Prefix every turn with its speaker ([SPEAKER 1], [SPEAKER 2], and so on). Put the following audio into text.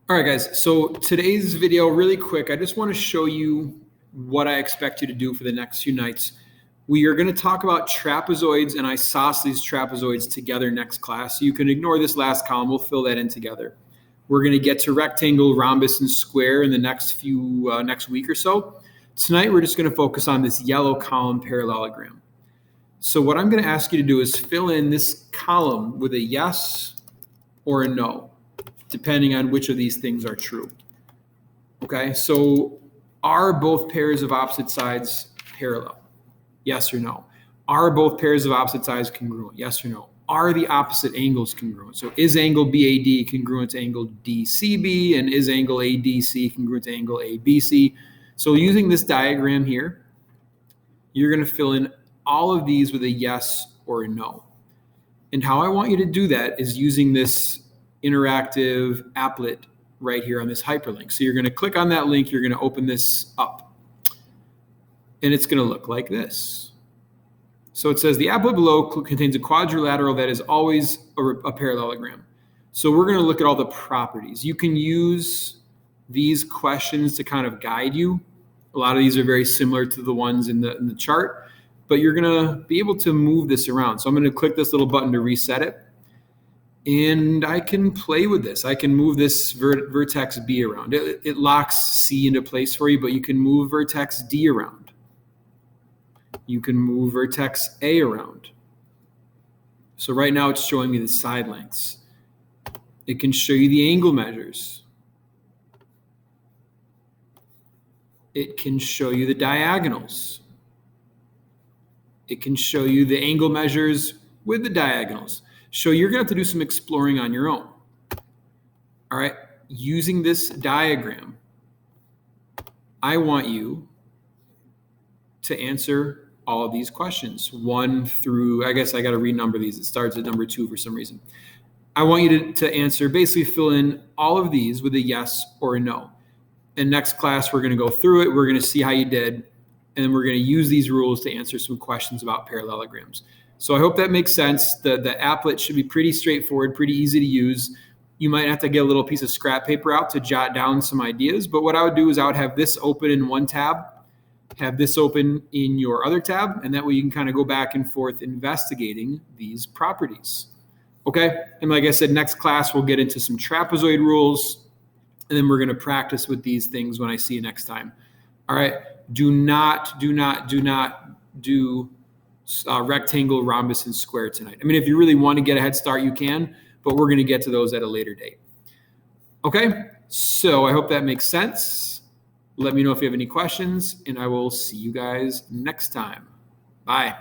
[SPEAKER 1] All right, guys. So today's video, really quick, I just want to show you what I expect you to do for the next few nights. We are going to talk about trapezoids and isosceles trapezoids together next class. So you can ignore this last column. We'll fill that in together. We're going to get to rectangle, rhombus, and square in the next week or so. Tonight, we're just going to focus on this yellow column parallelogram. So what I'm going to ask you to do is fill in this column with a yes or a no, depending on which of these things are true. Okay, so are both pairs of opposite sides parallel? Yes or no? Are both pairs of opposite sides congruent? Yes or no? Are the opposite angles congruent? So is angle BAD congruent to angle DCB, and is angle ADC congruent to angle ABC? So using this diagram here, you're going to fill in all of these with a yes or a no. And how I want you to do that is using this interactive applet right here on this hyperlink. So you're going to click on that link, you're going to open this up, and it's going to look like this. So it says the applet below contains a quadrilateral that is always a parallelogram. So we're going to look at all the properties. You can use these questions to kind of guide you. A lot of these are very similar to the ones in the chart, but you're going to be able to move this around. So I'm going to click this little button to reset it. And I can play with this. I can move this vertex B around. It locks C into place for you, but you can move vertex D around. You can move vertex A around. So right now it's showing me the side lengths. It can show you the angle measures. It can show you the diagonals. It can show you the angle measures with the diagonals. So you're going to have to do some exploring on your own. All right, using this diagram, I want you to answer all of these questions, 1 through, I guess I got to renumber these. It starts at number 2 for some reason. I want you to answer, basically fill in all of these with a yes or a no. In next class, we're going to go through it. We're going to see how you did, and then we're going to use these rules to answer some questions about parallelograms. So I hope that makes sense. The applet should be pretty straightforward, pretty easy to use. You might have to get a little piece of scrap paper out to jot down some ideas, but what I would do is I would have this open in one tab, have this open in your other tab, and that way you can kind of go back and forth investigating these properties. Okay, and like I said, next class we'll get into some trapezoid rules, and then we're going to practice with these things when I see you next time. All right, do not do rectangle, rhombus, and square tonight. I mean, if you really want to get a head start, you can, but we're going to get to those at a later date. Okay, so I hope that makes sense. Let me know if you have any questions, and I will see you guys next time. Bye.